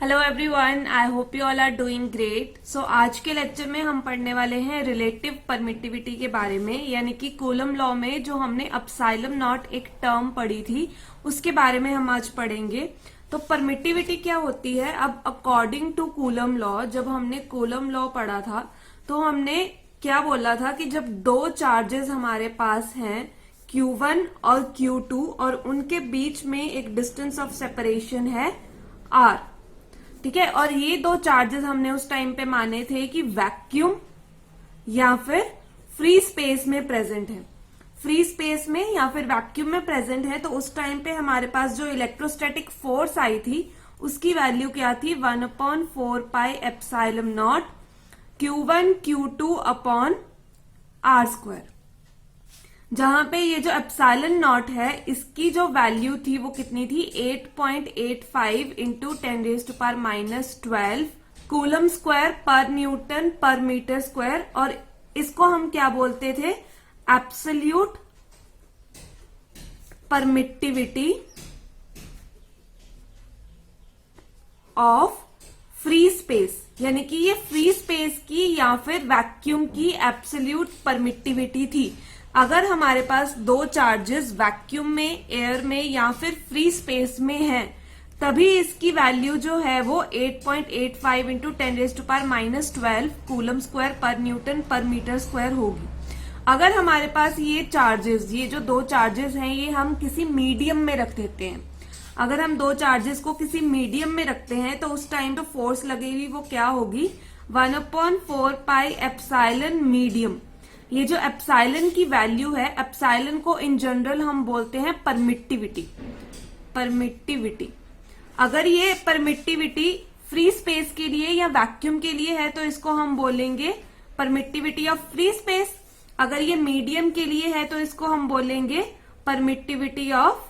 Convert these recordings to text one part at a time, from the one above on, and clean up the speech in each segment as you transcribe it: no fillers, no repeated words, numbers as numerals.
Hello everyone, I hope you all are doing great. So आज के lecture में हम पढ़ने वाले हैं रिलेटिव परमिटिविटी के बारे में, यानी कि कूलम लॉ में जो हमने अपसाइलम नॉट एक टर्म पढ़ी थी उसके बारे में हम आज पढ़ेंगे। तो परमिटिविटी क्या होती है? अब अकॉर्डिंग टू कूलम लॉ, जब हमने कूलम लॉ पढ़ा था तो हमने क्या बोला था कि जब दो चार्जेस हमारे पास हैं Q1 और Q2 और उनके बीच में एक डिस्टेंस ऑफ सेपरेशन है R, ठीक है, और ये दो चार्जेस हमने उस टाइम पे माने थे कि वैक्यूम या फिर फ्री स्पेस में प्रेजेंट है। फ्री स्पेस में या फिर वैक्यूम में प्रेजेंट है तो उस टाइम पे हमारे पास जो इलेक्ट्रोस्टैटिक फोर्स आई थी उसकी वैल्यू क्या थी? 1/4 pi epsilon naught Q1 Q2 upon R square. जहां पे ये जो एप्सिलॉन नॉट है इसकी जो वैल्यू थी वो कितनी थी? 8.85 into 10⁻⁻12 coulomb square per newton per metre square. और इसको हम क्या बोलते थे? Absolute permittivity of free space, यानी कि ये फ्री स्पेस की या फिर वैक्यूम की एब्सोल्यूट परमिटिविटी थी। अगर हमारे पास दो चार्जेस वैक्यूम में, एयर में या फिर फ्री स्पेस में हैं तभी इसकी वैल्यू जो है वो 8.85 into 10⁻⁻12 coulomb square per newton per metre square होगी। अगर हमारे पास ये चार्जेस, ये जो दो चार्जेस हैं ये हम किसी मीडियम में रख देते हैं, अगर हम दो चार्जेस को किसी मीडियम में रखते हैं तो उस टाइम तो फोर्स लगेगी वो क्या होगी? 1/4 पाई एप्सिलॉन मीडियम। ये जो एप्सिलॉन की वैल्यू है, एप्सिलॉन को इन जनरल हम बोलते हैं परमिटिविटी। परमिटिविटी, अगर ये परमिटिविटी फ्री स्पेस के लिए या वैक्यूम के लिए है तो इसको हम बोलेंगे परमिटिविटी ऑफ फ्री स्पेस। अगर ये मीडियम के लिए है तो इसको हम बोलेंगे परमिटिविटी ऑफ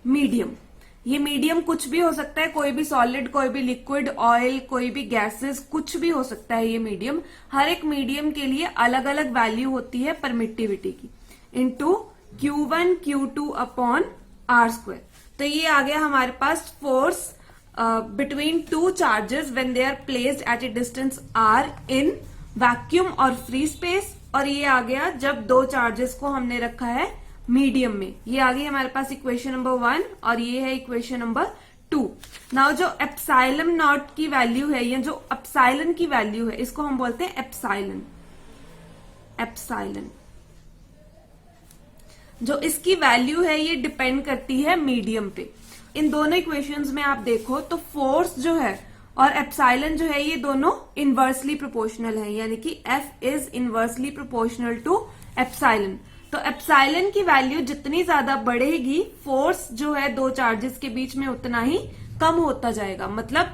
मीडियम। ये मीडियम कुछ भी हो सकता है, कोई भी सॉलिड, कोई भी लिक्विड, ऑयल, कोई भी गैसेस, कुछ भी हो सकता है ये मीडियम। हर एक मीडियम के लिए अलग अलग वैल्यू होती है परमिटिविटी की, into Q1 Q2 upon R square. तो ये आ गया हमारे पास force between two charges when they are placed at a distance R in vacuum और फ्री स्पेस। और ये आ गया जब दो चार्जेस को हमने रखा है मीडियम में। ये आ गई हमारे पास इक्वेशन नंबर 1 और ये है इक्वेशन नंबर 2। नाउ जो एप्सिलॉन नॉट की वैल्यू है या जो एप्सिलॉन की वैल्यू है इसको हम बोलते हैं एप्सिलॉन। एप्सिलॉन जो इसकी वैल्यू है ये डिपेंड करती है मीडियम पे। इन दोनों इक्वेशंस में आप देखो तो फोर्स जो है और एप्सिलॉन जो है ये दोनों इनवर्सली प्रोपोर्शनल है, यानी कि F is inversely proportional to epsilon. तो एप्सिलॉन की वैल्यू जितनी ज्यादा बढ़ेगी फोर्स जो है दो चार्जेस के बीच में उतना ही कम होता जाएगा। मतलब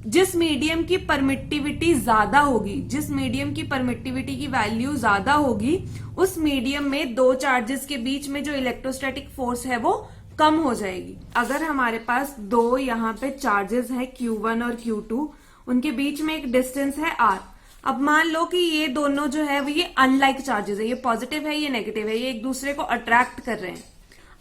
जिस मीडियम की परमिटिविटी ज्यादा होगी, जिस मीडियम की परमिटिविटी की वैल्यू ज्यादा होगी उस मीडियम में दो चार्जेस के बीच में जो इलेक्ट्रोस्टैटिक फोर्स है वो कम हो जाएगी। अगर हमारे पास दो यहाँ पे चार्जेस हैं Q1 और Q2, उनके बीच में एक डिस्टेंस है R। अब मान लो कि ये दोनों जो है वो ये अनलाइक चार्जेस है, ये पॉजिटिव है ये नेगेटिव है, ये एक दूसरे को अट्रैक्ट कर रहे हैं।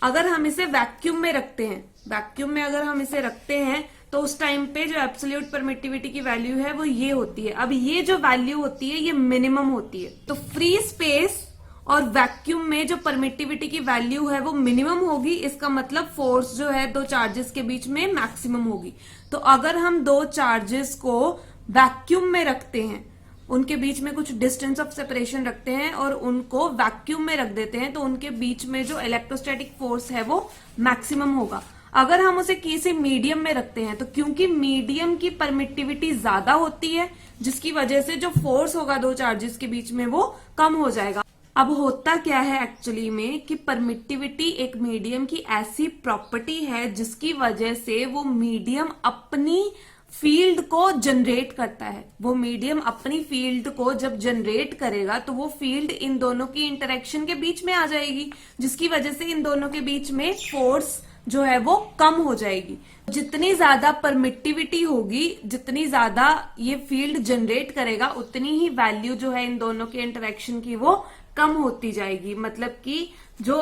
अगर हम इसे वैक्यूम में रखते हैं, वैक्यूम में अगर हम इसे रखते हैं तो उस टाइम पे जो एब्सोल्यूट परमिटिविटी की वैल्यू है वो ये होती है। अब ये जो वैल्यू होती है ये मिनिमम होती है। तो फ्री स्पेस और वैक्यूम में जो परमिटिविटी की वैल्यू है वो मिनिमम होगी, इसका मतलब फोर्स जो है दो चार्जेस के बीच में मैक्सिमम होगी। तो अगर हम दो चार्जेस को वैक्यूम में रखते हैं, उनके बीच में कुछ डिस्टेंस ऑफ सेपरेशन रखते हैं और उनको वैक्यूम में रख देते हैं तो उनके बीच में जो इलेक्ट्रोस्टैटिक फोर्स है वो मैक्सिमम होगा। अगर हम उसे किसी मीडियम में रखते हैं तो क्योंकि मीडियम की परमिटिविटी ज्यादा होती है जिसकी वजह से जो फोर्स होगा दो चार्जेस के बीच में वो कम हो जाएगा। अब होता क्या है एक्चुअली में कि परमिटिविटी एक मीडियम की ऐसी प्रॉपर्टी है जिसकी वजह से वो मीडियम अपनी फील्ड को जनरेट करता है। वो मीडियम अपनी फील्ड को जब जनरेट करेगा तो वो फील्ड इन दोनों की इंटरेक्शन के बीच में आ जाएगी, जिसकी वजह से इन दोनों के बीच में फोर्स जो है वो कम हो जाएगी। जितनी ज्यादा परमिटिविटी होगी, जितनी ज्यादा ये फील्ड जनरेट करेगा उतनी ही वैल्यू जो है इन दोनों के इंटरेक्शन की वो कम होती जाएगी। मतलब कि जो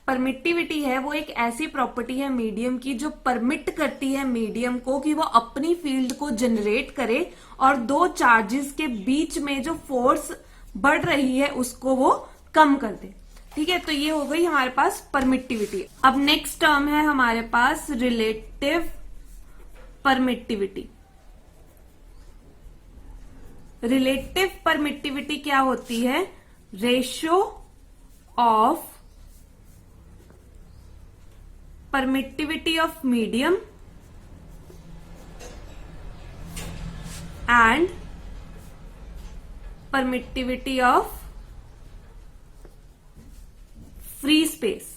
परमिटिविटी है वो एक ऐसी प्रॉपर्टी है मीडियम की जो परमिट करती है मीडियम को कि वो अपनी फील्ड को जनरेट करे और दो चार्जेस के बीच में जो फोर्स बढ़ रही है उसको वो कम कर दे। ठीक है, तो ये हो गई हमारे पास परमिटिविटी। अब नेक्स्ट टर्म है हमारे पास रिलेटिव परमिटिविटी। रिलेटिव परमिटिविटी क्या होती है? Ratio of permittivity of medium and permittivity of free space।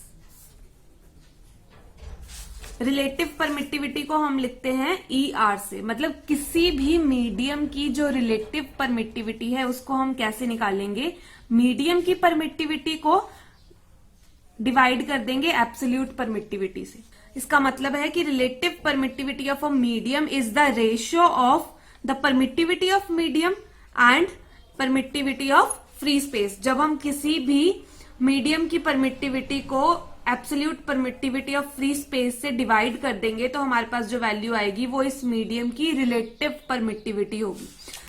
Relative permittivity को हम लिखते हैं ER से, मतलब किसी भी मीडियम की जो रिलेटिव परमिटिविटी है उसको हम कैसे निकालेंगे? मीडियम की परमिटिविटी को डिवाइड कर देंगे एब्सोल्यूट परमिटिविटी से। इसका मतलब है कि relative permittivity of a medium is the ratio of the permittivity of medium and permittivity of free space. जब हम किसी भी मीडियम की परमिटिविटी को absolute permittivity of free space से डिवाइड कर देंगे तो हमारे पास जो वैल्यू आएगी वो इस मीडियम की रिलेटिव परमिटिविटी होगी।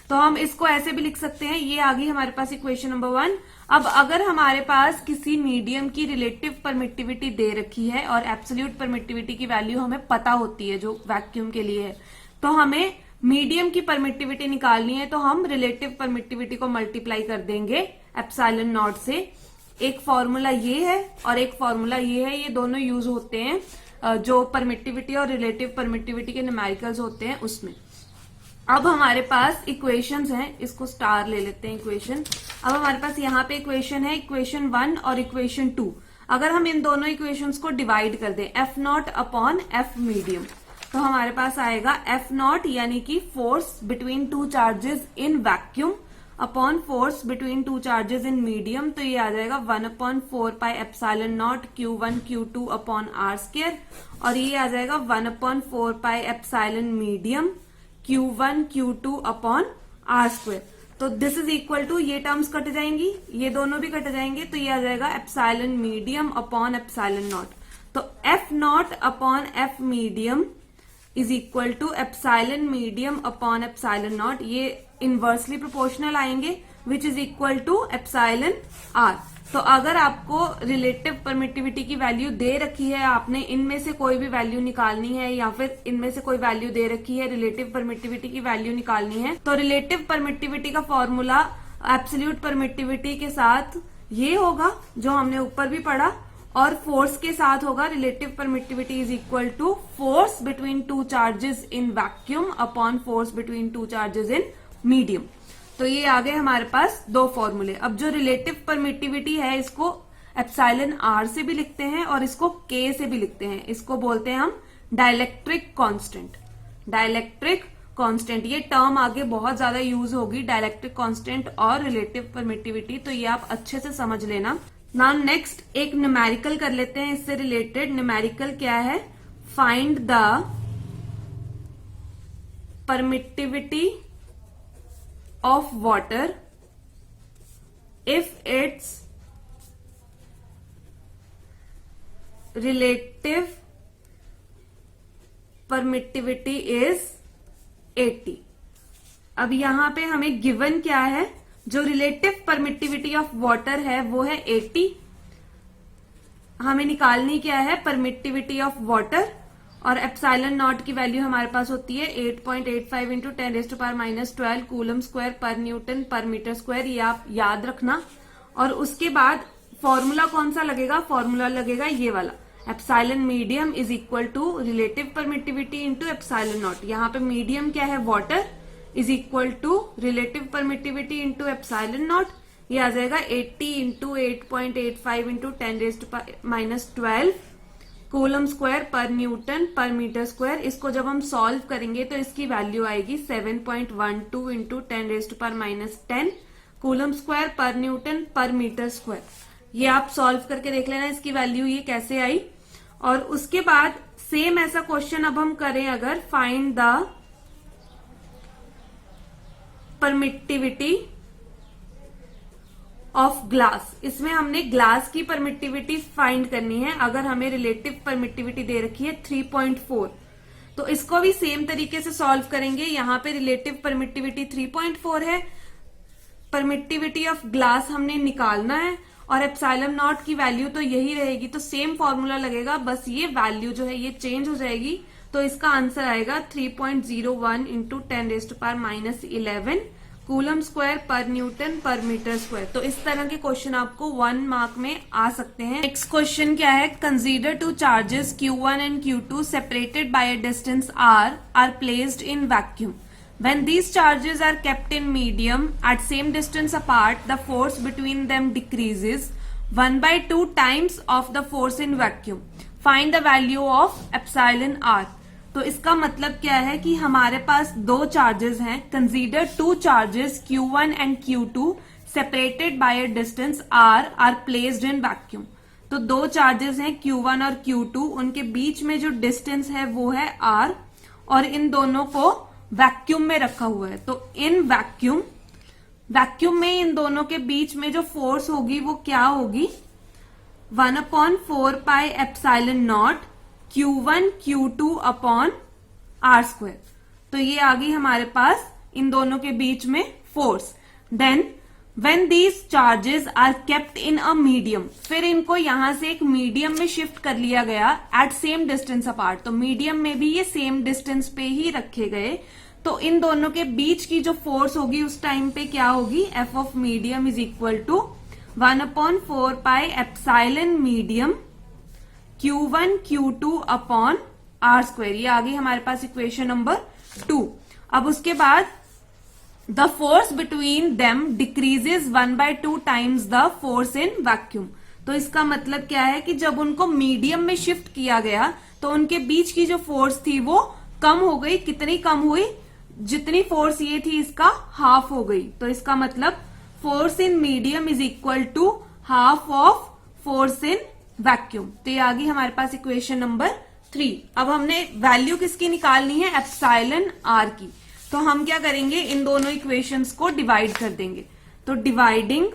तो हम इसको ऐसे भी लिख सकते हैं, ये आ गई हमारे पास इक्वेशन नंबर 1। अब अगर हमारे पास किसी मीडियम की रिलेटिव परमिटिविटी दे रखी है और एब्सोल्यूट परमिटिविटी की वैल्यू हमें पता होती है जो वैक्यूम के लिए है, तो हमें मीडियम की परमिटिविटी निकालनी है तो हम रिलेटिव परमिटिविटी को मल्टीप्लाई कर देंगे एप्सिलॉन नॉट से। एक फॉर्मूला ये है और एक फॉर्मूला ये है, ये दोनों यूज होते हैं जो परमिटिविटी और रिलेटिव परमिटिविटी के न्यूमेरिकल्स होते हैं उसमें। अब हमारे पास इक्वेशंस हैं, इसको स्टार ले लेते हैं इक्वेशन। अब हमारे पास यहाँ पे इक्वेशन है, इक्वेशन 1 और इक्वेशन 2। अगर हम इन दोनों इक्वेशंस को डिवाइड कर दें F naught upon F medium, तो हमारे पास आएगा एफ नॉट यानी कि force between two charges in vacuum upon force between two charges in medium, तो ये आ जाएगा 1/4 pi epsilon naught Q1 Q2 upon R square, और ये आ जाएगा 1/4 pi epsilon medium Q1 Q2 upon R square. तो दिस इज इक्वल टू, ये टर्म्स कट जाएंगी, ये दोनों भी कट जाएंगे, तो ये आ जाएगा epsilon medium upon epsilon naught. तो F naught upon F medium is equal to epsilon medium upon epsilon naught, ये इनवर्सली प्रोपोर्शनल आएंगे which is equal to epsilon R. तो अगर आपको रिलेटिव परमिटिविटी की वैल्यू दे रखी है, आपने इनमें से कोई भी वैल्यू निकालनी है या फिर इनमें से कोई वैल्यू दे रखी है, रिलेटिव परमिटिविटी की वैल्यू निकालनी है, तो रिलेटिव परमिटिविटी का फॉर्मूला एब्सोल्यूट परमिटिविटी के साथ ये होगा जो हमने ऊपर भी पढ़ा, और फोर्स के साथ होगा relative permittivity is equal to force between two charges in vacuum upon force between two charges in medium. तो ये आ गए हमारे पास दो फॉर्मूले। अब जो रिलेटिव परमिटिविटी है इसको एप्सिलॉन आर से भी लिखते हैं और इसको के से भी लिखते हैं, इसको बोलते हैं हम डाइलेक्ट्रिक कांस्टेंट। डाइलेक्ट्रिक कांस्टेंट, ये टर्म आगे बहुत ज्यादा यूज होगी, डाइलेक्ट्रिक कांस्टेंट और रिलेटिव परमिटिविटी, तो ये आप अच्छे से समझ लेना। नाउ नेक्स्ट एक न्यूमेरिकल कर लेते हैं इससे रिलेटेड। न्यूमेरिकल क्या है? Find the permittivity of water if its relative permittivity is 80। अब यहां पे हमें गिवन क्या है? जो रिलेटिव परमिटिविटी ऑफ वाटर है वो है 80। हमें निकालनी क्या है? परमिटिविटी ऑफ वाटर, और एप्सिलॉन नॉट की वैल्यू हमारे पास होती है 8.85 into 10⁻⁻12 coulomb square per newton per metre square, ये आप याद रखना। और उसके बाद फॉर्मूला कौन सा लगेगा? फॉर्मूला लगेगा ये वाला, epsilon medium is equal to relative permittivity into epsilon naught. यहाँ पे मीडियम क्या है? Water, is equal to relative permittivity into epsilon naught, ये आ जाएगा 80 into 8.85 into 10⁻12 coulomb square per newton per metre square. इसको जब हम सॉल्व करेंगे तो इसकी वैल्यू आएगी 7.12 into 10⁻10 coulomb square per newton per metre square. ये आप सॉल्व करके देख लेना इसकी वैल्यू ये कैसे आई। और उसके बाद सेम ऐसा क्वेश्चन अब हम करें अगर, find the permittivity of glass, इसमें हमने ग्लास की परमिटिविटी फाइंड करनी है। अगर हमें रिलेटिव परमिटिविटी दे रखी है 3.4, तो इसको भी सेम तरीके से सॉल्व करेंगे। यहाँ पे रिलेटिव परमिटिविटी 3.4 है, परमिटिविटी ऑफ ग्लास हमने निकालना है और एप्सिलॉन नॉट की वैल्यू तो यही रहेगी, तो सेम फॉर्मूला लगेगा, बस ये वैल्यू जो है ये चेंज हो जाएगी। तो इसका आंसर आएगा 3.01 into 10⁻⁻11 coulomb square per newton per metre square. तो इस तरह के क्वेश्चन आपको 1 मार्क में आ सकते हैं। नेक्स्ट क्वेश्चन क्या है, consider two charges Q1 and Q2 separated by a distance R are placed in vacuum. When these charges are kept in medium at same distance apart, the force between them decreases 1/2 times of the force in vacuum. Find the value of epsilon r. तो इसका मतलब क्या है कि हमारे पास दो charges हैं। Consider two charges Q1 and Q2 separated by a distance r are placed in vacuum. तो दो चार्जेस हैं Q1 और Q2, उनके बीच में जो डिस्टेंस है वो है r और इन दोनों को वैक्यूम में रखा हुआ है। तो इन वैक्यूम में इन दोनों के बीच में जो फोर्स होगी वो क्या होगी, 1/4 pi epsilon naught Q1 Q2 upon R square. तो ये आ गई हमारे पास इन दोनों के बीच में फोर्स। Then when these charges are kept in a medium, फिर इनको यहां से एक मीडियम में शिफ्ट कर लिया गया at same distance apart। तो मीडियम में भी ये सेम डिस्टेंस पे ही रखे गए, तो इन दोनों के बीच की जो फोर्स होगी उस टाइम पे क्या होगी, F of medium is equal to 1/4 pi epsilon medium Q1 Q2 upon R square. ये आ गई हमारे पास इक्वेशन नंबर 2। अब उसके बाद The force between them decreases 1/2 times the force in vacuum। तो इसका मतलब क्या है कि जब उनको मीडियम में शिफ्ट किया गया तो उनके बीच की जो फोर्स थी वो कम हो गई। कितनी कम हुई, जितनी फोर्स ये थी इसका हाफ हो गई। तो इसका मतलब force in medium is equal to half of force in vacuum. तो ये आ गई हमारे पास इक्वेशन नंबर 3। अब हमने वैल्यू किसकी निकालनी है, एप्सिलॉन आर की। तो हम क्या करेंगे, इन दोनों इक्वेशंस को डिवाइड कर देंगे। तो डिवाइडिंग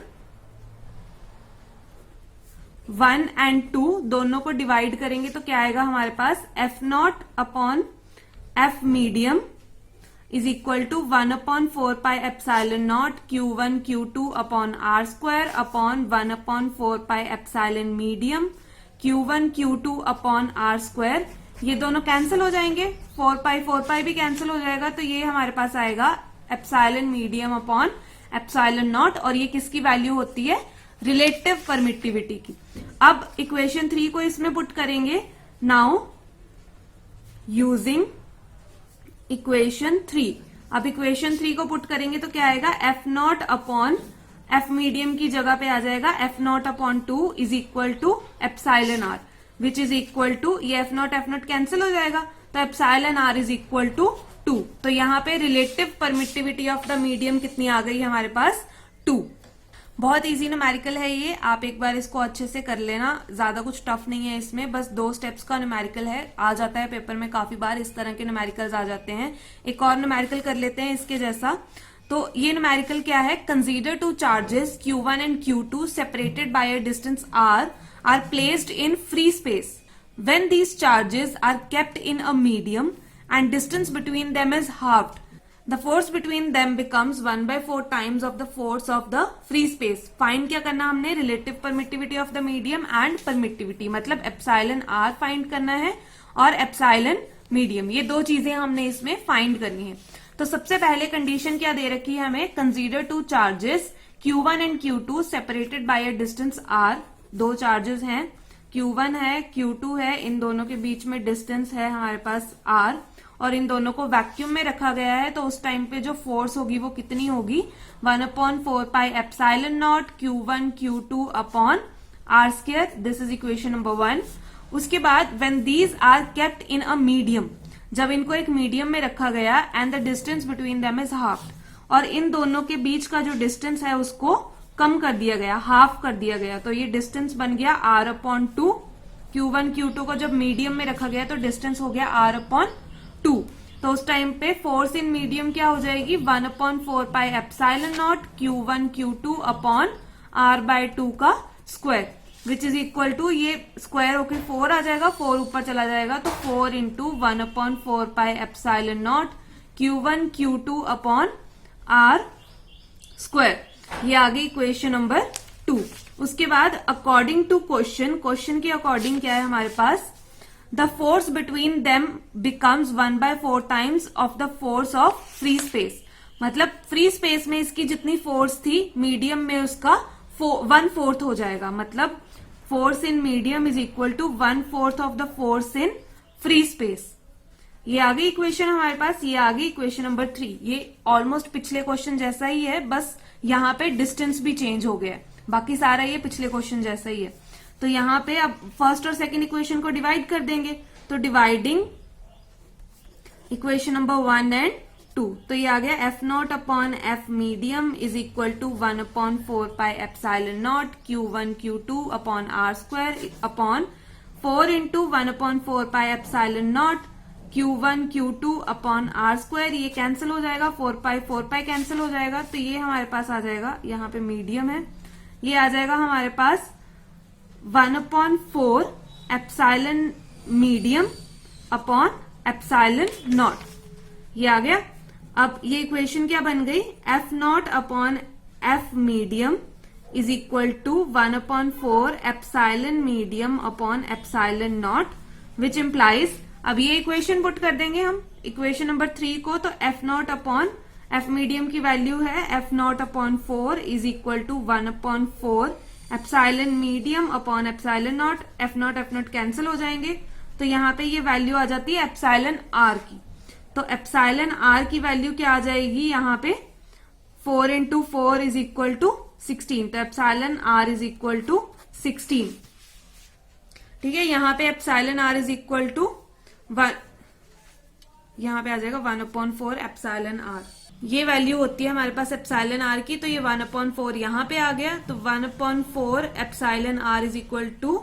1 and 2 दोनों को डिवाइड करेंगे तो क्या आएगा हमारे पास, F0 upon F medium is equal to 1/4 pi epsilon naught Q1 Q2 upon R square upon 1/4 pi epsilon medium Q1 Q2 upon R square. ये दोनों कैंसिल हो जाएंगे, 4 पाई भी कैंसिल हो जाएगा। तो ये हमारे पास आएगा epsilon medium upon epsilon not, और ये किसकी वैल्यू होती है, रिलेटिव परमिटिविटी की। अब इक्वेशन 3 को इसमें पुट करेंगे। नाउ यूजिंग इक्वेशन 3, अब इक्वेशन 3 को पुट करेंगे तो क्या आएगा, F0 अपॉन F मीडियम की जगह पे आ जाएगा F0 upon 2 is equal to epsilon R, which is equal to, ये F0 कैंसिल हो जाएगा तो epsilon R is equal to 2। तो यहाँ पे relative permittivity of the medium कितनी आ गई हमारे पास, 2। बहुत इजी न्यूमेरिकल है ये, आप एक बार इसको अच्छे से कर लेना, ज्यादा कुछ टफ नहीं है इसमें, बस 2 स्टेप्स का न्यूमेरिकल है। आ जाता है पेपर में काफी बार, इस तरह के न्यूमेरिकल्स आ जाते हैं। एक और न्यूमेरिकल कर लेते हैं इसके जैसा। तो ये न्यूमेरिकल क्या है, consider two charges Q1 and Q2 separated by a distance R are placed in free space. When these charges are kept in a medium and distance between them is halved, the force between them becomes 1/4 times of the force of the free space. Find क्या करना हमने, relative permittivity of the medium and permittivity, मतलब epsilon R find करना है और epsilon medium, ये दो चीजें हमने इसमें फाइंड करनी है। तो सबसे पहले कंडीशन क्या दे रखी है हमें, consider two charges Q1 and Q2 separated by a distance R। दो चार्जेस हैं, Q1 है Q2 है, इन दोनों के बीच में डिस्टेंस है हमारे पास R, और इन दोनों को वैक्यूम में रखा गया है। तो उस टाइम पे जो फोर्स होगी वो कितनी होगी, 1/4 pi epsilon naught Q1 Q2 upon R square. This is equation number 1। उसके बाद when these are kept in a medium, जब इनको एक मीडियम में रखा गया and the distance between them is half, और इन दोनों के बीच का जो डिस्टेंस है उसको कम कर दिया गया, हाफ कर दिया गया। तो ये डिस्टेंस बन गया R/2। Q1 Q2 को जब मीडियम में रखा गया तो डिस्टेंस हो गया R/2। तो उस टाइम पे फोर्स इन मीडियम क्या हो जाएगी, 1/4 pi epsilon naught Q1 Q2 upon r/2 का square which is equal to, ये स्क्वायर होकर 4 आ जाएगा, 4 ऊपर चला जाएगा तो 4 into 1/4 pi epsilon naught Q1 Q2 upon R square. ये आ गई इक्वेशन नंबर 2। उसके बाद अकॉर्डिंग टू क्वेश्चन के अकॉर्डिंग क्या है हमारे पास, the force between them becomes 1/4 times of the force of free space. मतलब फ्री स्पेस में इसकी जितनी फोर्स थी मीडियम में उसका 1/4 हो जाएगा। मतलब force in medium is equal to 1/4 of the force in free space. ये आ गई इक्वेशन हमारे पास, ये आ गई इक्वेशन नंबर 3। ये ऑलमोस्ट पिछले क्वेश्चन जैसा ही है, बस यहाँ पे डिस्टेंस भी चेंज हो गया है, बाकी सारा ये पिछले क्वेश्चन जैसा ही है। तो यहाँ पे अब फर्स्ट और सेकंड इक्वेशन को डिवाइड कर देंगे, तो डिवाइडिंग इक्वेशन नंबर 1 एंड 2, तो ये आ गया F0 upon F medium is equal to 1/4 pi epsilon naught Q1 Q2 upon R square upon 4 into 1/4 pi epsilon naught Q1 Q2 upon R square. ये cancel हो जाएगा, 4 पाई कैंसिल हो जाएगा, तो ये हमारे पास आ जाएगा, यहाँ पे मीडियम है, ये आ जाएगा हमारे पास 1/4 epsilon medium upon epsilon naught. ये आ गया। अब ये इक्वेशन क्या बन गई, F0 upon F medium is equal to 1/4 epsilon medium upon epsilon naught which implies, अब ये इक्वेशन पुट कर देंगे हम इक्वेशन नंबर 3 को, तो F0 अपॉन F मीडियम की वैल्यू है F0 upon 4 is equal to 1/4 epsilon medium upon epsilon naught. F0 cancel हो जाएंगे, तो यहाँ पे ये वैल्यू आ जाती है एप्सिलॉन R की। तो एप्सिलॉन R की वैल्यू क्या आ जाएगी यहाँ पे, 4 इंटू 4 इज इक्वल टू 16, तो epsilon R is equal to 16। ठीक है, यहाँ पे epsilon R is equal to यहाँ पे आ जाएगा 1/4 एप्सिलॉन R। ये वैल्यू होती है हमारे पास एप्सिलॉन R की, तो ये 1/4 यहाँ पे आ गया, तो 1/4 epsilon R is equal to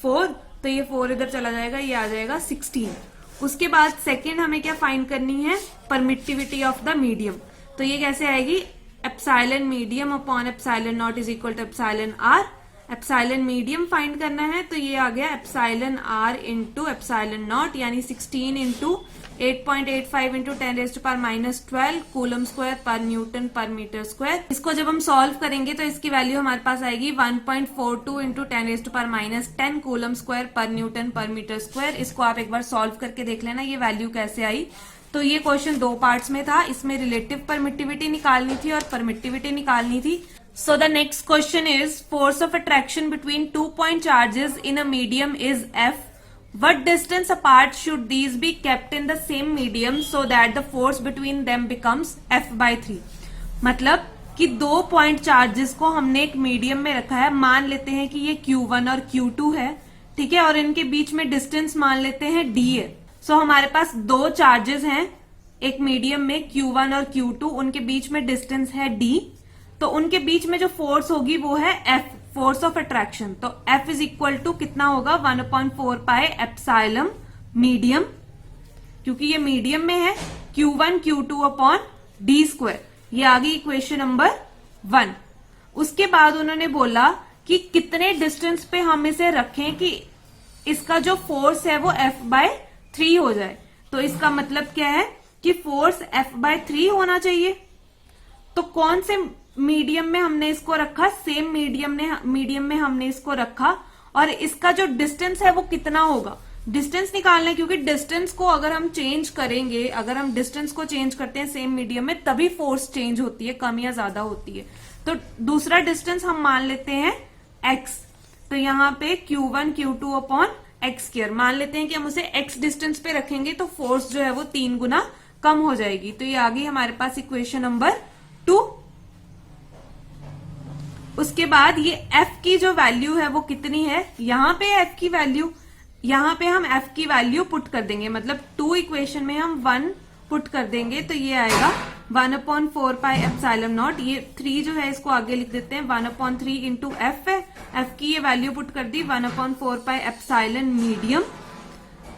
4, तो ये 4 इधर चला जाएगा, ये आ जाएगा 16। उसके बाद सेकेंड हमें क्या फाइंड करनी है, परमिटिविटी ऑफ द मीडियम। तो ये कैसे आएगी, epsilon medium upon epsilon naught is equal to epsilon R। Epsilon medium find करना है, तो ये आ गया epsilon R into epsilon naught, यानी 16 into 8.85 into 10⁻⁻12 coulomb square per newton per metre square. इसको जब हम सॉल्व करेंगे तो इसकी वैल्यू हमारे पास आएगी 1.42 into 10⁻⁻10 coulomb square per newton per metre square. इसको आप एक बार सॉल्व करके देख लेना ये वैल्यू कैसे आई। तो ये क्वेश्चन 2 पार्ट्स में था, इसमें रिलेटिव परमिटिविटी निकालनी थी और परमिटिविटी निकालनी थी। So the next question is force of attraction between 2 point charges in a medium is F. What distance apart should these be kept in the same medium so that the force between them becomes F/3? मतलब कि 2 point charges को हमने एक medium में रखा है, मान लेते हैं कि ये Q1 और Q2 है, ठीक है, और इनके बीच में डिस्टेंस मान लेते हैं D है। सो हमारे पास 2 चार्जेस हैं एक मीडियम में, Q1 और Q2, उनके बीच में डिस्टेंस है D, तो उनके बीच में जो फोर्स होगी वो है F, फोर्स ऑफ अट्रैक्शन। तो F इज इक्वल टू कितना होगा, 1/4 पाई एप्सिलॉन मीडियम, क्योंकि ये मीडियम में है, Q1 Q2 upon D square. ये आ गई इक्वेशन नंबर 1। उसके बाद उन्होंने बोला कि कितने डिस्टेंस पे हम इसे रखें कि इसका जो फोर्स है वो F/3 हो जाए। तो इसका मतलब क्या है कि फोर्स F/3 होना चाहिए। तो कौन से मीडियम में हमने इसको रखा, सेम मीडियम में हमने इसको रखा, और इसका जो डिस्टेंस है वो कितना होगा, डिस्टेंस निकालना है, क्योंकि डिस्टेंस को अगर हम चेंज करेंगे, अगर हम डिस्टेंस को चेंज करते हैं सेम मीडियम में, तभी फोर्स चेंज होती है, कम या ज्यादा होती है। तो दूसरा डिस्टेंस हम मान लेते हैं x, तो यहाँ पे Q1 Q2 upon x square मान लेते हैं कि हम उसे x डिस्टेंस पे रखेंगे तो फोर्स जो है वो 3 गुना कम हो जाएगी। तो ये आ गई हमारे पास इक्वेशन नंबर 2। उसके बाद ये F की जो वैल्यू है वो कितनी है, यहाँ पे F की वैल्यू, यहाँ पे हम F की वैल्यू पुट कर देंगे, मतलब 2 इक्वेशन में हम 1 पुट कर देंगे, तो ये आएगा 1/4 पाई एप्सिलॉन नॉट। ये 3 जो है इसको आगे लिख देते हैं, 1/3 इंटू F है, F की ये वैल्यू पुट कर दी 1/4 pi epsilon medium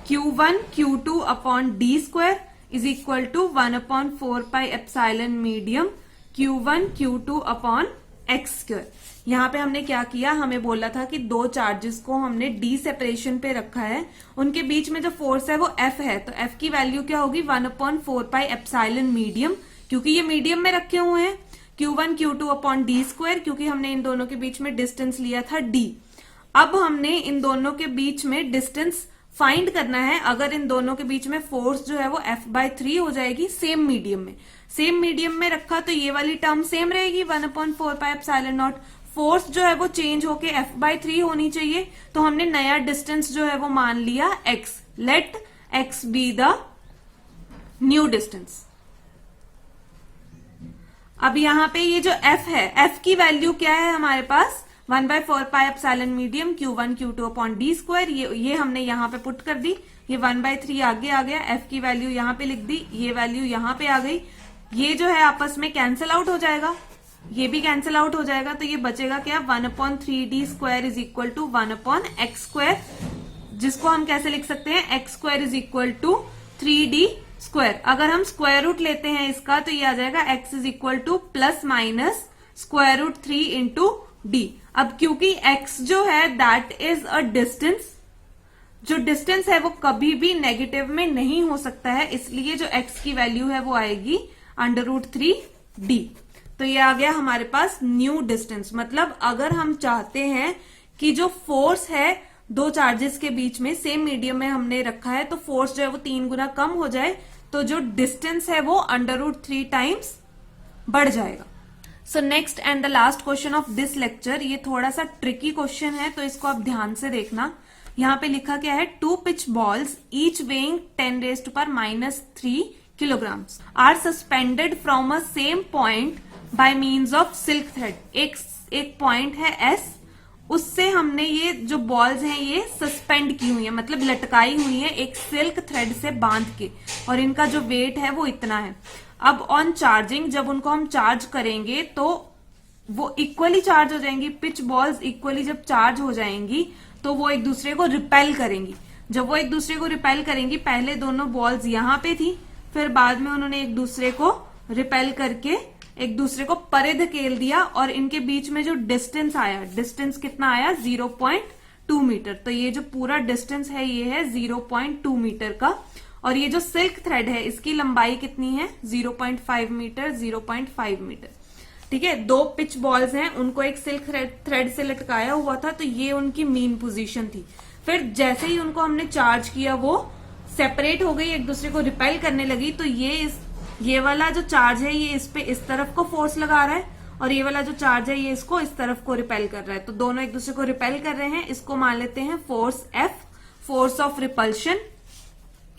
Q1 Q2 upon D square is equal to 1/4 pi epsilon medium Q1 Q2 upon x square. यहाँ पे हमने क्या किया, हमें बोला था कि दो चार्जेस को हमने डी सेपरेशन पे रखा है, उनके बीच में जो फोर्स है वो एफ है, तो एफ की वैल्यू क्या होगी 1/4 एप्सिलॉन मीडियम, क्योंकि ये मीडियम में रखे हुए हैं, Q1 Q2 upon D square, क्योंकि हमने इन दोनों के बीच में डिस्टेंस लिया था d। अब हमने इन दोनों के बीच में डिस्टेंस फाइंड करना है। अगर इन दोनों के बीच में फोर्स जो है वो F/3 हो जाएगी सेम मीडियम में, सेम मीडियम में रखा तो ये वाली टर्म सेम रहेगी 1/4 एप्सिलॉन नॉट। फोर्स जो है वो चेंज होके F/3 होनी चाहिए, तो हमने नया डिस्टेंस जो है वो मान लिया x। Let x be the new distance. अब यहाँ पे ये जो f है, f की वैल्यू क्या है हमारे पास 1/4 epsilon medium Q1 Q2 upon D square, ये हमने यहाँ पे पुट कर दी, ये 1/3 आगे आ गया, f की वैल्यू यहाँ पे लिख दी, ये वैल्यू यहाँ पे आ गई, ये जो है आपस में कैंसिल आउट हो जाएगा, ये भी कैंसिल आउट हो जाएगा, तो ये बचेगा क्या 1/3d square is equal to 1/x square, जिसको हम कैसे लिख सकते हैं x square is equal to 3d square. अगर हम स्क्वायर रूट लेते हैं इसका तो ये आ जाएगा x is equal to plus minus square root 3 into D. अब क्योंकि x जो है दैट इज अ डिस्टेंस, जो डिस्टेंस है वो कभी भी नेगेटिव में नहीं हो सकता है, इसलिए जो x की वैल्यू है वो आएगी √3d। तो ये आ गया हमारे पास न्यू डिस्टेंस। मतलब अगर हम चाहते हैं कि जो फोर्स है दो चार्जेस के बीच में सेम मीडियम में हमने रखा है, तो फोर्स जो है वो 3 गुना कम हो जाए, तो जो डिस्टेंस है वो √3 टाइम्स बढ़ जाएगा। So next and the last question of this lecture, ये थोड़ा सा ट्रिकी क्वेश्चन है, तो इसको आप ध्यान से देखना। यहाँ पे लिखा क्या है, 2 pith balls each weighing 10⁻³ kilograms are suspended from a same point by means of silk thread. एक पॉइंट है S, उससे हमने ये जो बॉल्स हैं ये सस्पेंड की हुई है, मतलब लटकाई हुई है एक सिल्क थ्रेड से बांध के, और इनका जो वेट है वो इतना है। अब ऑन चार्जिंग जब उनको हम चार्ज करेंगे तो वो इक्वली चार्ज हो जाएंगी, पिच बॉल्स इक्वली जब चार्ज हो जाएंगी तो वो एक दूसरे को रिपेल करेंगी। जब वो एक दूसरे को रिपेल करेंगी, पहले दोनों बॉल्स यहाँ पे थी, फिर बाद में उन्होंने एक दूसरे को रिपेल करके एक दूसरे को परे धकेल दिया, और इनके बीच में जो डिस्टेंस आया, डिस्टेंस कितना आया 0.2 मीटर। तो ये जो पूरा डिस्टेंस है ये है 0.2 मीटर का, और ये जो सिल्क थ्रेड है इसकी लंबाई कितनी है 0.5 मीटर, 0.5 मीटर। ठीक है, दो पिच बॉल्स हैं, उनको एक सिल्क थ्रेड से लटकाया हुआ था, तो ये उनकी मीन पोजीशन थी। फिर जैसे ही उनको हमने चार्ज किया वो सेपरेट हो गई, एक दूसरे को रिपेल करने लगी, तो ये वाला जो चार्ज है ये इस पे इस तरफ को फोर्स लगा रहा है, और ये वाला जो चार्ज है ये इसको इस तरफ को रिपेल कर रहा है, तो दोनों एक दूसरे को रिपेल कर रहे हैं। इसको मान लेते हैं force F, force of repulsion.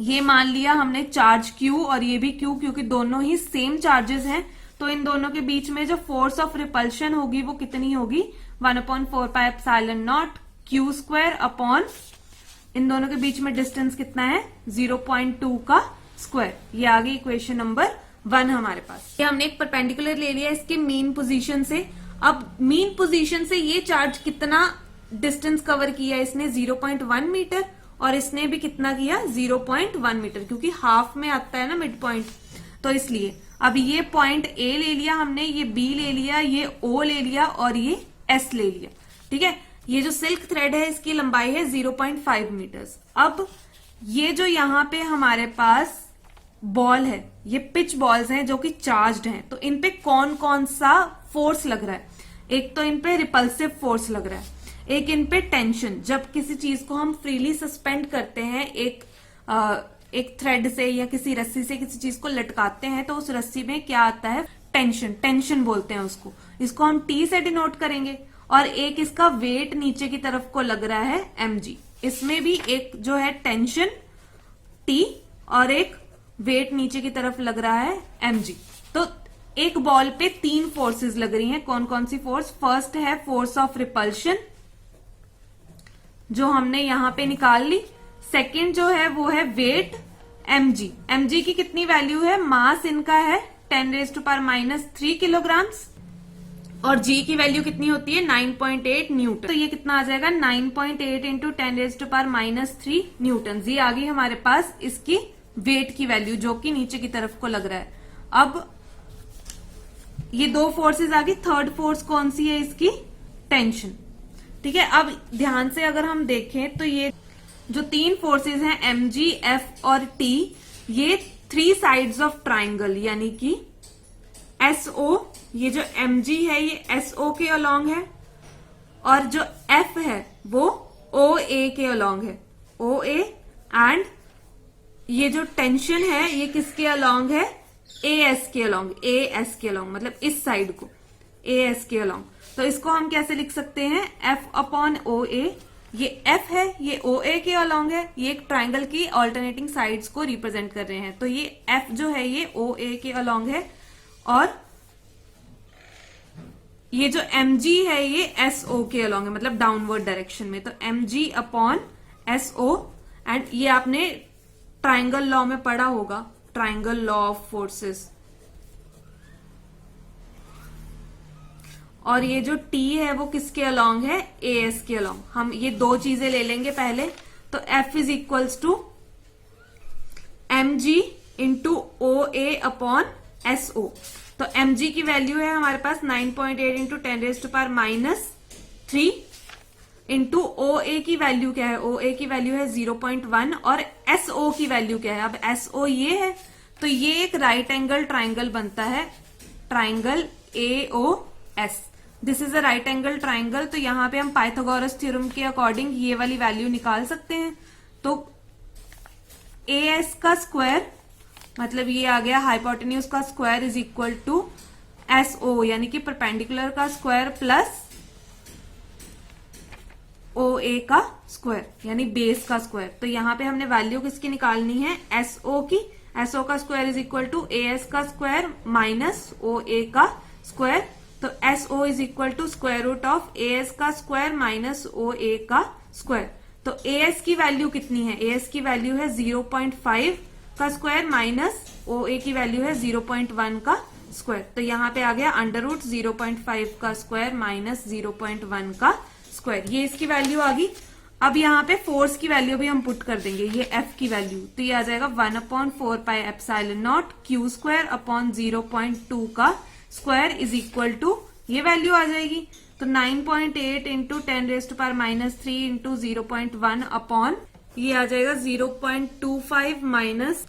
ये मान लिया हमने चार्ज Q, और ये भी Q, क्योंकि दोनों ही सेम चार्जेस हैं, तो इन दोनों के बीच में जो फोर्स ऑफ रिपल्शन होगी वो कितनी होगी 1/4 epsilon naught Q square upon, इन दोनों के बीच में डिस्टेंस कितना है 0.2 का स्क्वायर। ये आ गई इक्वेशन नंबर 1 हमारे पास। ये हमने एक परपेंडिकुलर ले लिया इसके मीन पोजीशन से। अब मीन पोजीशन से ये चार्ज कितना डिस्टेंस कवर किया इसने 0.1 मीटर, और इसने भी कितना किया 0.1 मीटर, क्योंकि हाफ में आता है ना मिड पॉइंट, तो इसलिए। अब ये पॉइंट A ले लिया हमने, ये B ले लिया, ये O ले लिया, और ये S ले लिया। ठीक है, ये जो सिल्क थ्रेड है इसकी लंबाई है 0.5 मीटर्स। अब ये जो यहाँ पे हमारे पास बॉल है, ये पिच बॉल्स हैं जो कि चार्ज्ड हैं, तो इन पे कौन कौन सा फोर्स लग रहा है। एक तो इन पे रिपल्सिव फोर्स लग रहा है, एक इन पे टेंशन। जब किसी चीज को हम फ्रीली सस्पेंड करते हैं एक थ्रेड से या किसी रस्सी से किसी चीज को लटकाते हैं, तो उस रस्सी में क्या आता है टेंशन, टेंशन बोलते हैं उसको। इसको हम T से डिनोट करेंगे, और एक इसका वेट नीचे की तरफ को लग रहा है mg। इसमें भी एक जो है टेंशन T और एक वेट नीचे की तरफ लग रहा है mg। तो एक बॉल पे 3 फोर्सेस लग रही हैं। कौन कौन सी फोर्स? फर्स्ट है फोर्स ऑफ रिपल्शन, जो हमने यहां पे निकाल ली। सेकंड जो है वो है वेट mg। mg की कितनी वैल्यू है? मास इनका है 10⁻³ किलोग्राम्स, और g की वैल्यू कितनी होती है 9.8 न्यूटन। तो ये कितना आ जाएगा 9.8 इंटू 10⁻³ न्यूटन। जी आ गई हमारे पास इसकी वेट की वैल्यू, जो कि नीचे की तरफ को लग रहा है। अब ये दो फोर्सेस आ गई, थर्ड फोर्स कौन सी है इसकी, टेंशन। ठीक है, अब ध्यान से अगर हम देखें तो ये जो तीन फोर्सेस हैं mg, f और t, ये थ्री साइड्स ऑफ ट्राइंगल यानी कि SO, ये जो mg है ये SO के अलोंग है और जो f है वो OA के अलोंग है, OA, एंड ये जो टेंशन है ये किसके अलोंग है, AS के अलोंग, AS के अलोंग, मतलब इस साइड को AS के अलोंग। तो इसको हम कैसे लिख सकते हैं, F अपॉन OA, ये F है ये OA के अलोंग है, ये एक ट्राइंगल की ऑल्टरनेटिंग साइड्स को रिप्रेजेंट कर रहे हैं, तो ये F जो है ये OA के अलोंग है और ये जो mg है ये SO के अलोंग है, मतलब डाउनवर्ड डायरेक्शन में, तो mg अपॉन SO, एंड ये आपने ट्राइंगल लॉ में पढ़ा होगा, ट्राइंगल लॉ ऑफ फोर्सेस। और ये जो T है वो किसके अलोंग है, AS के अलोंग। हम ये दो चीजें ले लेंगे पहले, तो F is equals to mg into OA upon SO। तो mg की वैल्यू है हमारे पास 9.8 इंटू 10⁻³ इंटू OA की वैल्यू क्या है, OA की वैल्यू है 0.1 और SO की वैल्यू क्या है, अब SO ये है, तो ये एक राइट एंगल ट्राइंगल बनता है, triangle AOS। This is a right angle triangle, तो यहां पे हम पाइथागोरस थ्योरम के अकॉर्डिंग ये वाली वैल्यू निकाल सकते हैं। तो AS का स्क्वायर मतलब ये आ गया हाइपोटेन्यूज का square is equal to SO यानी कि परपेंडिकुलर का स्क्वायर प्लस OA का स्क्वायर यानी बेस का स्क्वायर। तो यहां पे हमने वैल्यू किसकी निकालनी है, SO की। SO का square is equal to AS का स्क्वायर माइनस OA का स्क्वायर, तो SO is equal to square root of AS का स्क्वायर माइनस OA का स्क्वायर। तो AS की वैल्यू कितनी है, AS की वैल्यू है 0.5 का स्क्वायर माइनस OA की वैल्यू है 0.1 का स्क्वायर। तो यहाँ पे आ गया अंडर रूट 0.5 का स्क्वायर माइनस 0.1 का स्क्वायर, ये इसकी वैल्यू आ गई। अब यहाँ पे फोर्स की वैल्यू भी हम पुट कर देंगे, ये F की वैल्यू, तो ये आ जाएगा 1/4πε0 Q स्क्वायर अपॉन 0.2 का स्क्वायर इज इक्वल टू, ये वैल्यू आ जाएगी, तो 9.8 इंटू 10⁻³ इंटू 0.1 अपॉन ये आ जाएगा 0.25 minus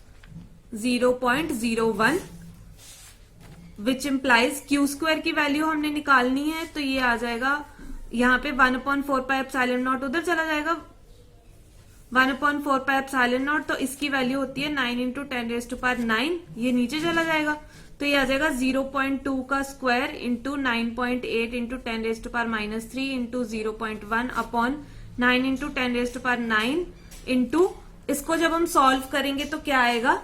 0.01 which implies Q square की वैल्यू हमने निकालनी है, तो ये आ जाएगा यहाँ पे 1/4πε0 उधर चला जाएगा, 1/4πε0, तो इसकी वैल्यू होती है 9 इंटू 10⁻⁹, ये नीचे चला जाएगा, तो ये आ जाएगा 0.2 का square into 9.8 into 10⁻³ into 0.1 upon 9 into 10⁹ into, इसको जब हम सॉल्व करेंगे तो क्या आएगा,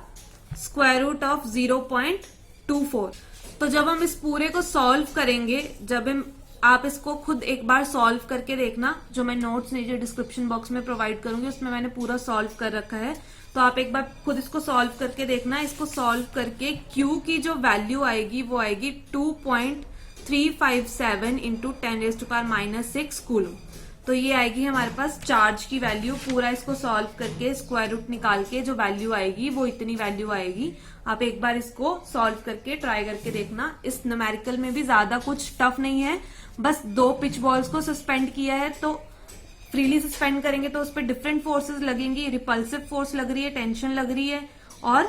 स्क्वायर रूट ऑफ 0.24। तो जब हम इस पूरे को सॉल्व करेंगे, जब हम आप इसको खुद एक बार सॉल्व करके देखना, जो मैं नोट्स नीचे डिस्क्रिप्शन बॉक्स में प्रोवाइड करूंगी उसमें मैंने पूरा सॉल्व कर रखा है, तो आप एक बार खुद इसको सॉल्व करके देखना। इसको सॉल्व करके Q की जो वैल्यू आएगी वो आएगी 2.357 इंटू 10⁻⁻6 कूलम। तो ये आएगी हमारे पास चार्ज की वैल्यू। पूरा इसको सॉल्व करके स्क्वायर रूट निकाल के जो वैल्यू आएगी वो इतनी वैल्यू आएगी। आप एक बार इसको सॉल्व करके ट्राई करके देखना। इस न्यूमेरिकल में भी ज्यादा कुछ टफ नहीं है, बस दो पिच बॉल्स को सस्पेंड किया है, तो फ्रीली सस्पेंड करेंगे तो उस पर डिफरेंट फोर्सेस लगेंगी। रिपल्सिव फोर्स लग रही है, टेंशन लग रही है और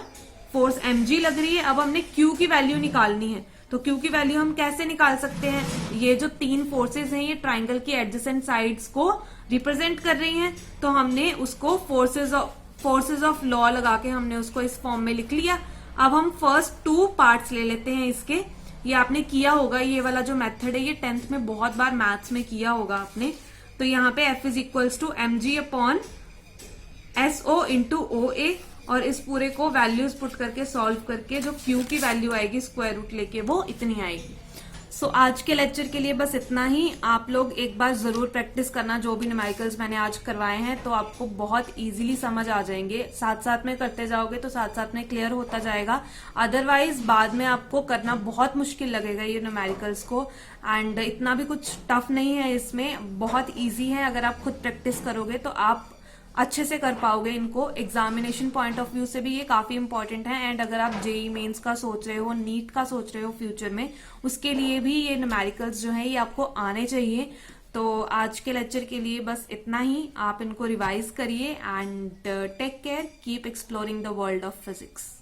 फोर्स mg लग रही है। अब हमने Q की वैल्यू निकालनी है, तो Q की वैल्यू हम कैसे निकाल सकते हैं, ये जो तीन फोर्सेस हैं ये ट्राइंगल की एडजेसेंट साइड्स को रिप्रेजेंट कर रही हैं, तो हमने उसको फोर्सेस ऑफ लॉ लगा के हमने उसको इस फॉर्म में लिख लिया। अब हम फर्स्ट टू पार्ट्स ले लेते हैं इसके। ये आपने किया होगा, ये वाला जो मेथड है ये 10th में बहुत बार मैथ्स में किया होगा आपने। तो यहाँ पे F is equals to mg upon SO into OA, और इस पूरे को वैल्यूज पुट करके सॉल्व करके जो Q की वैल्यू आएगी स्क्वायर रूट लेके वो इतनी आएगी। सो आज के लेक्चर के लिए बस इतना ही। आप लोग एक बार जरूर प्रैक्टिस करना, जो भी न्यूमेरिकल्स मैंने आज करवाए हैं, तो आपको बहुत इजीली समझ आ जाएंगे। साथ साथ में करते जाओगे तो साथ साथ में क्लियर होता जाएगा, अदरवाइज बाद में आपको करना बहुत मुश्किल लगेगा ये न्यूमेरिकल्स को। एंड इतना भी कुछ टफ नहीं है इसमें, बहुत ईजी है। अगर आप खुद प्रैक्टिस करोगे तो आप अच्छे से कर पाओगे इनको। एग्जामिनेशन पॉइंट ऑफ व्यू से भी ये काफी इंपॉर्टेंट है, एंड अगर आप जेई मेंस का सोच रहे हो, नीट का सोच रहे हो फ्यूचर में, उसके लिए भी ये न्यूमेरिकल्स जो है ये आपको आने चाहिए। तो आज के लेक्चर के लिए बस इतना ही। आप इनको रिवाइज करिए and take care, keep exploring the world of physics.